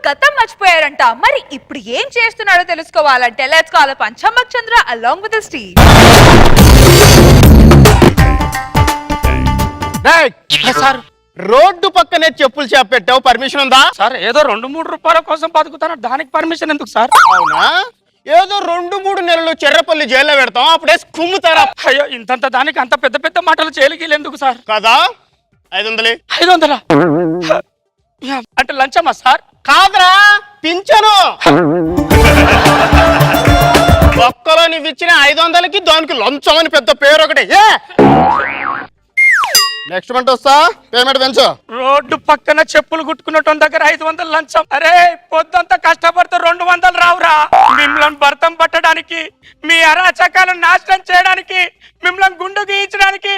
గతం మర్చిపోయారంట. మరి ఇప్పుడు ఏం చేస్తున్నాడో తెలుసుకోవాలంటే లెట్స్ కాల్ పంచమక్ Chandra along with his team. Sir road పక్కనే చెప్పులు షాప్ పెట్టావు, పర్మిషన్ ఉందా? సార్ ఏదో 2-3 రూపాయల కోసం బతుకుతాను, దానికి పర్మిషన్ ఎందుకు సార్? అవునా? ఏదో 2-3 నెలలు చెర్రపల్లి జైల్లో పెడతాం, అప్పుడే కుమ్ముతారా? అయ్యో ఇంతంత దానికి అంత పెద్ద పెద్ద మాటలు చేయలికి ఎందుకు సార్? కదా 500. 500 అంటే లంచమా సార్? కాదరా, పింఛను. ఒక్కలో నువ్వు ఇచ్చిన 500కి దానికి లంచం అని పెద్ద పేరు ఒకటి. నెక్స్ట్ మంత్ వస్తా, పేమెంట్ పెంచు. రోడ్డు పక్కన చెప్పులు కుట్టుకున్నట్టు దగ్గర 500 లంచం. అరే పొద్దంతా కష్టపడితే 200 రావురా. మిమ్మల్ని భర్తం పట్టడానికి, మీ అరాచకాలను నాశనం చేయడానికి, మిమ్మల్ని గుండు గీయించడానికి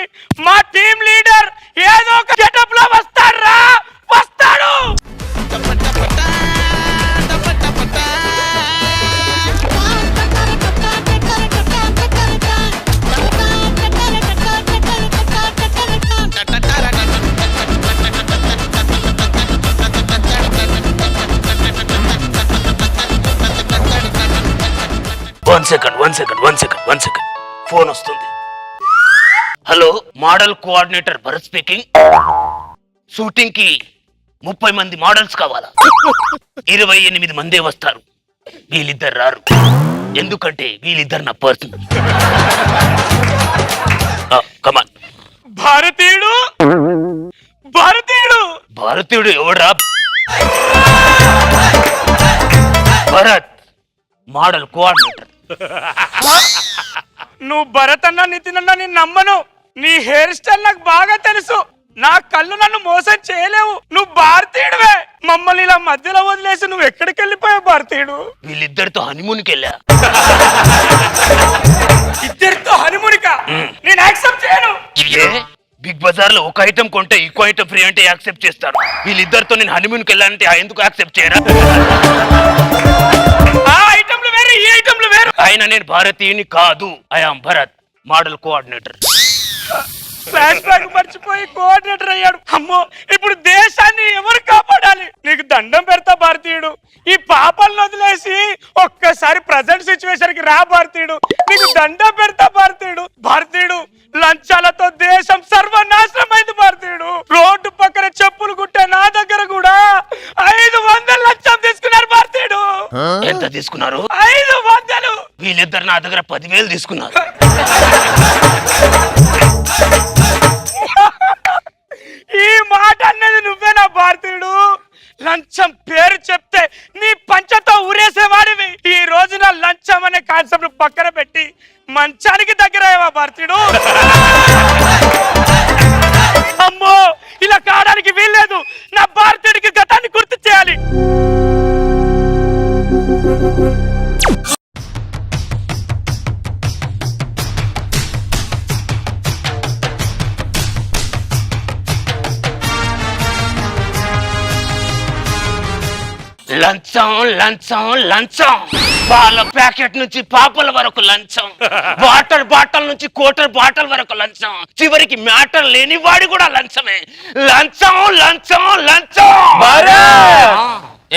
మా టీం లీడర్ ఏదో ఒక గెటప్ లో వస్తాడు. వన్ సెకండ్ ఫోన్ వస్తుంది. Hello, model coordinator Bharat speaking. Shooting కి 30 మంది మోడల్స్ కావాలా? 28 మందే వస్తారు. వీళ్ళిద్దరు రారు, ఎందుకంటే వీళ్ళిద్దరు నా పర్సనల్. కమాన్. భారతీయుడు ఎవడా? Bharat, model coordinator. నువ్వు భరత్ అన్న నితిన్ అన్న నేను నమ్మను. నీ హెయిర్ స్టైల్ నాకు బాగా తెలుసు. నా కళ్ళు నన్ను మోసం చేయలేవు. నువ్వు భారతీయుడువే. మమ్మల్ని ఇలా మధ్యలో వదిలేసి నువ్వు ఎక్కడికి వెళ్ళిపోయావు భారతీయుడు? వీళ్ళిద్దరితో హనీమూన్కి వెళ్ళా. ఇద్దరితో హనీమూన్కా? నేను యాక్సెప్ట్ చేయను. బిగ్ బజార్ లో ఒక ఐటమ్ కొంటే ఇంకో ఐటమ్ ఫ్రీ అంటే యాక్సెప్ట్ చేస్తారు. వీళ్ళిద్దరితో నేను హనీమూన్కి వెళ్ళాలంటే ఎందుకు యాక్సెప్ట్ చేయరా? ఆ ఐటమ్లు వేరు, ఈ ఐటమ్లు వేరు. ఆయన నేను భారతీయుని కాదు, I am Bharat, model coordinator. Flash back మర్చిపోయి కోఆర్డినేటర్ అయ్యాడు. అమ్మో, ఇప్పుడు దేశాన్ని ఎవరు కాపాడాలి? నీకు దండం పెడతా భారతీయుడు. ఈ పాపలను వదిలేసి ఒక్కసారి ప్రజెంట్ సిచ్యువేషన్ కి రా భారతీయుడు. నీకు దండం పెడతా భారతీయుడు. లంచాలతో దేశం సర్వనాశనం అయింది భారతీయుడు. రోడ్డు పక్కన చెప్పులు కుట్టే నా దగ్గర కూడా 500 లంచం తీసుకున్నారు భారతీయుడు. ఎంత తీసుకున్నారు? 500. వీళ్ళిద్దరు నా దగ్గర 10,000 తీసుకున్నారు. ఈ మాట అన్నది నువ్వేనా భారతీయుడు? లంచం పేరు చెప్తే నీ పంచతో ఊరేసేవాడివి. ఈ రోజున లంచం అనే కాన్సెప్ట్ పక్కన పెట్టి మంచానికి దగ్గరయ్యావా భారతీయుడు? అమ్మో, ఇలా కావడానికి వీల్లేదు. నా భారతీయుడికి గతాన్ని గుర్తు చేయాలి. లంచం పాల ప్యాకెట్ నుంచి పాపల వరకు లంచం, వాటర్ బాటిల్ నుంచి క్వార్టర్ బాటిల్ వరకు లంచం, చివరికి మ్యాటర్ లేని వాడి కూడా లంచమే. లంచం.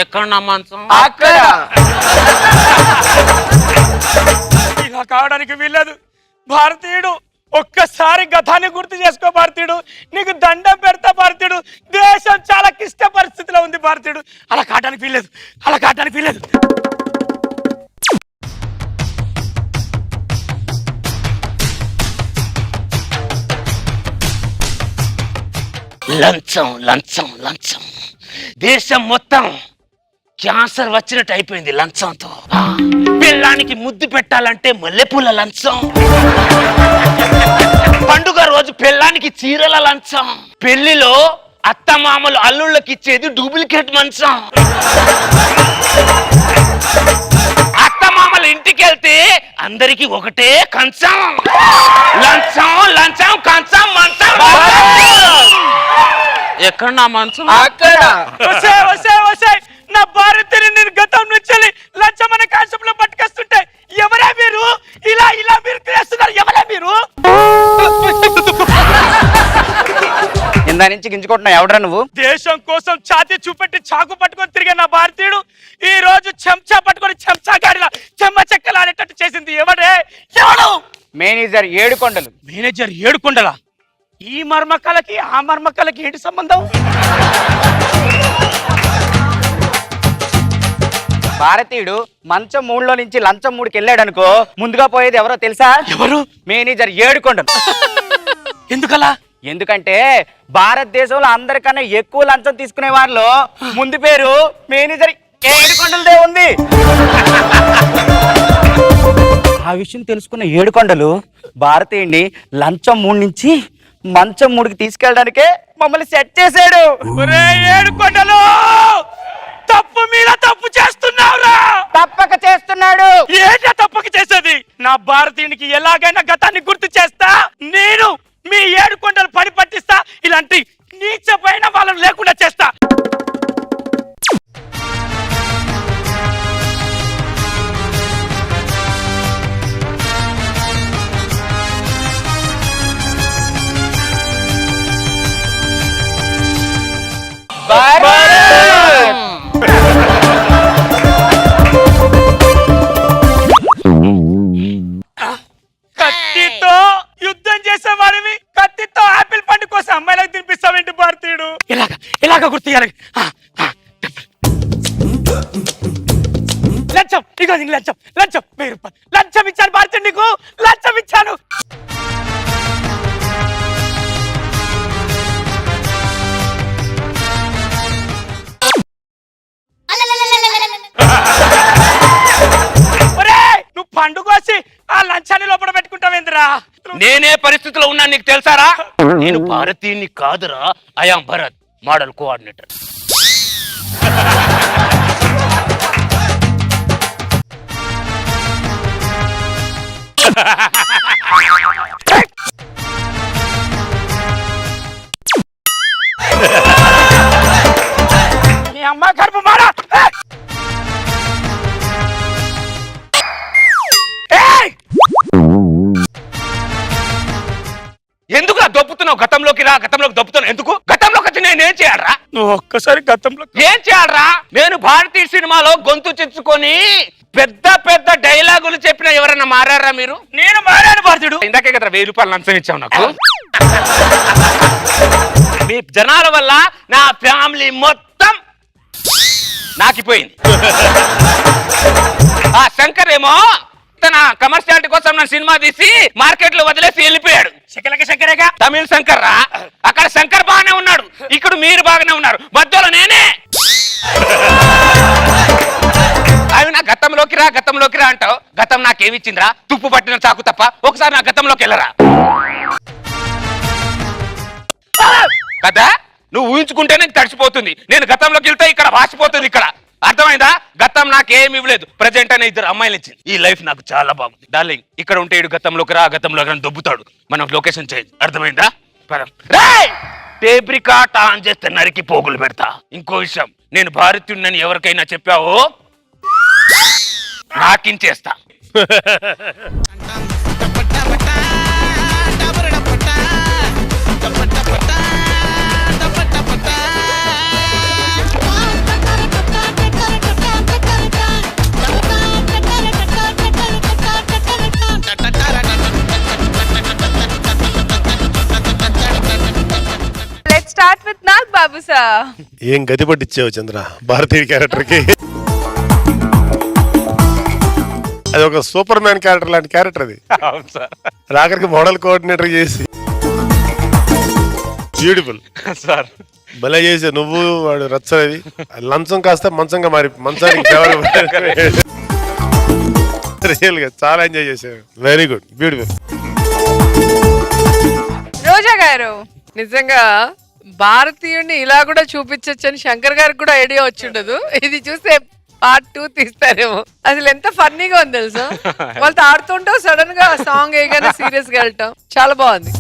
ఎక్కడ నా మంచం? అక్కడ. ఇలా కావడానికి వీల్లేదు భారతీయుడు. ఒక్కసారి గతాన్ని గుర్తు చేసుకో భారతీయుడు. నీకు దండం పెడతా భారతీయుడు. దేశం చాలా క్లిష్ట పరిస్థితిలో ఉంది భారతీయుడు. అలా కావడానికి వీల్లేదు. లంచం. దేశం మొత్తం క్యాన్సర్ వచ్చినట్టు అయిపోయింది లంచంతో. పిల్లానికి ముద్దు పెట్టాలంటే మల్లెపూల లంచం, పండుగ రోజు పిల్లానికి చీరల లంచం, పెళ్లిలో అత్తమామలు అల్లుళ్ళకి ఇచ్చేది డూప్లికేట్ మంచం, అత్తమామలు ఇంటికి వెళ్తే అందరికి ఒకటే కంచం. లంచం కంచం మంచం. ఎక్కడ నా మంచం? అక్కడ. నా భారతీయుని నేను గతం నుంచి లంచం అనే కాన్సెప్ట్ లో పట్టుకొస్తుంటే ఎవరా మీరు? ఇలా మీరు చేస్తున్నారు. ఎవరా మీరు? ఇందా నుంచి గింజుకుంటున్నావు, ఎవడరా నువ్వు? దేశం కోసం ఛాతీ చూపెట్టి చాకు పట్టుకొని తిరిగే నా భారతీయుడు ఈ రోజు చెంచా పట్టుకొని చెంచా గాడిలా చెమ్మ చెక్కలాడేటట్టు చేసింది ఎవడే? ఎవడు? మేనేజర్ ఏడుకొండలు. మేనేజర్ ఏడుకొండలా? ఈ మర్మకలకి ఆ మర్మకలకి ఏంటి సంబంధం? భారతీయుడు మంచం 3లో నుంచి లంచం 3కి వెళ్ళాడు అనుకో, ముందుగా పోయేది ఎవరో తెలుసా? ఎవరు? మేనేజర్ ఏడుకొండలు. ఎందుకలా? ఎందుకంటే భారతదేశంలో అందరికన్నా ఎక్కువ లంచం తీసుకునే వారిలో ముందు పేరు మేనేజర్ ఏడుకొండలదే ఉంది. ఆ విషయం తెలుసుకున్న ఏడుకొండలు భారతీయుడిని లంచం 3 నుంచి మంచం 3కి తీసుకెళ్ళడానికే మమ్మల్ని సెట్ చేశాడు. ఒరే ఏడుకొండలు, తప్పు మీద తప్పు చేస్తున్నావురా. తప్పక చేస్తున్నాడు. ఏంటా తప్పక చేసేది? నా భారతీయునికి ఎలాగైనా గతాన్ని గుర్తు చేస్తా, నేను మీ ఏడుకొండలు పని పట్టిస్తా, ఇలాంటి నీచపైన వాళ్ళని లేకుండా చేస్తా. కత్తితో యుద్ధం చేసేవాడివి, కత్తితో ఆపిల్ పండు కోసం అమ్మాయిలకు తినిపిస్తావేంటి భారతీయుడు? ఇలాగ గుర్తియాలి. లంచం, ఇగో నీకు లంచం, లంచం 1000 రూపాయలు లంచం ఇచ్చాను భారతీయుడు, నీకు లంచం ఇచ్చాను. నువ్వు పండు కోసి ఆ లంచాన్ని లోపల పెట్టుకుంటావేంద్రా? నేనే పరిస్థితిలో ఉన్నా నీకు తెలుసారా? నేను భారతీయుని కాదురా, ఐయామ్ భరత్, మోడల్ కోఆర్డినేటర్. నీ అమ్మ కడుపు మారా. ఎందుకు దొప్పుతున్నావు? గతంలోకి రా, గతంలోకి దొప్పుతున్నావు ఎందుకు? గతంలోకి వచ్చి నేనేం చేయాలరా? నువ్వు ఒక్కసారి గతంలో ఏం చేయాలరా? నేను భారతీయ సినిమాలో గొంతు చెచ్చుకొని పెద్ద పెద్ద డైలాగులు చెప్పిన ఎవరన్నా మారారా మీరు? నేను మారాను భారతీయుడు. ఇందాకే కదా 1000 రూపాయలు లంచం ఇచ్చావు నాకు. మీ జనాల వల్ల నా ఫ్యామిలీ మొత్తం నాకిపోయింది. ఆ శంకర్ ఏమో తన కమర్షియాలిటీ కోసం నా సినిమా తీసి మార్కెట్ లో వదిలేసి వెళ్ళిపోయాడు. శకలక శంకరేగా తమిళ శంకర్ రా. అక్కడ శంకర్ బాగానే ఉన్నాడు, ఇక్కడ మీరు బాగానే ఉన్నారు, మధ్యలో నేనే. అవి నా గతంలోకి రా, గతంలోకి రా అంటావు. గతం నాకేమిచ్చిందిరా? తుప్పు పట్టిన చాకు తప్ప. ఒకసారి నా గతంలోకి వెళ్ళరా కదా. నువ్వు ఊహించుకుంటే నీకు తడిసిపోతుంది. నేను గతంలోకి వెళ్తే ఇక్కడ వాసిపోతుంది. ఇక్కడ అర్థమైందా? గతం నాకేమి ఇవ్వలేదు, ప్రజెంట్ అనే 2 అమ్మాయిలు ఇచ్చింది. ఈ లైఫ్ నాకు చాలా బాగుంది డార్లింగ్. ఇక్కడ ఉంటే ఇడు గతంలోకి రా, గతంలోకి రా దొబ్బుతాడు. మనం లొకేషన్ చేంజ్. అర్థమైందా? టేప్ రికార్డ్ ఆన్ చేస్తే నరికి పోగులు పెడతా. ఇంకో విషయం, నేను భారతీయుడిని ఎవరికైనా చెప్పావో నాకించేస్తా. Let's start with Nag Babu sir. ఏం గది పట్టించావు చంద్ర భారతీయ క్యారెక్టర్ కి? అది ఒక సూపర్ మ్యాన్ క్యారెక్టర్ లాంటి క్యారెక్టర్ అది. రాకరికి మోడల్ కోఆర్డినేటర్ చేసి బ్యూటిఫుల్ సార్ భలే చేసా నువ్వు. వాడు రచ్చది లంచం కాస్త మంచంగా మారి మంచానికి రియల్ గా చాలా ఎంజాయ్ చేశారు. Very good, beautiful. రోజా గారు, నిజంగా భారతీయుడిని ఇలా కూడా చూపించొచ్చని శంకర్ గారికి కూడా ఐడియా వచ్చిండదు. ఇది చూస్తే పార్ట్ 2 తీస్తారేమో. అసలు ఎంత ఫన్నీగా ఉంది తెలుసా? వాళ్ళతో ఆడుతుంటావు, సడన్ గా సాంగ్ వేయగానే సీరియస్ గా వెళ్ళటం చాలా బాగుంది.